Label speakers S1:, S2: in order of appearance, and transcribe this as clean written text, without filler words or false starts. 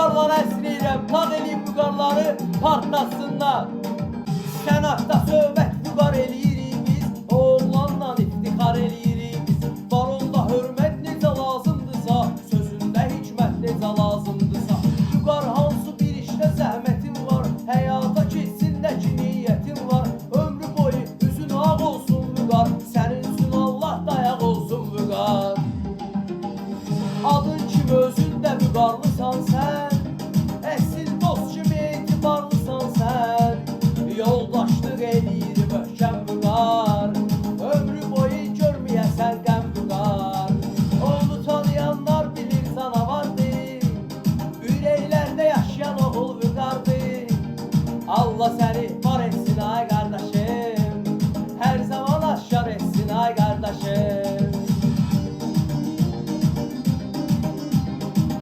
S1: Vüqarlara əsr edirəm, taq eləyim vüqarları partlasınlar. Sənatda söhbət vüqar eləyir.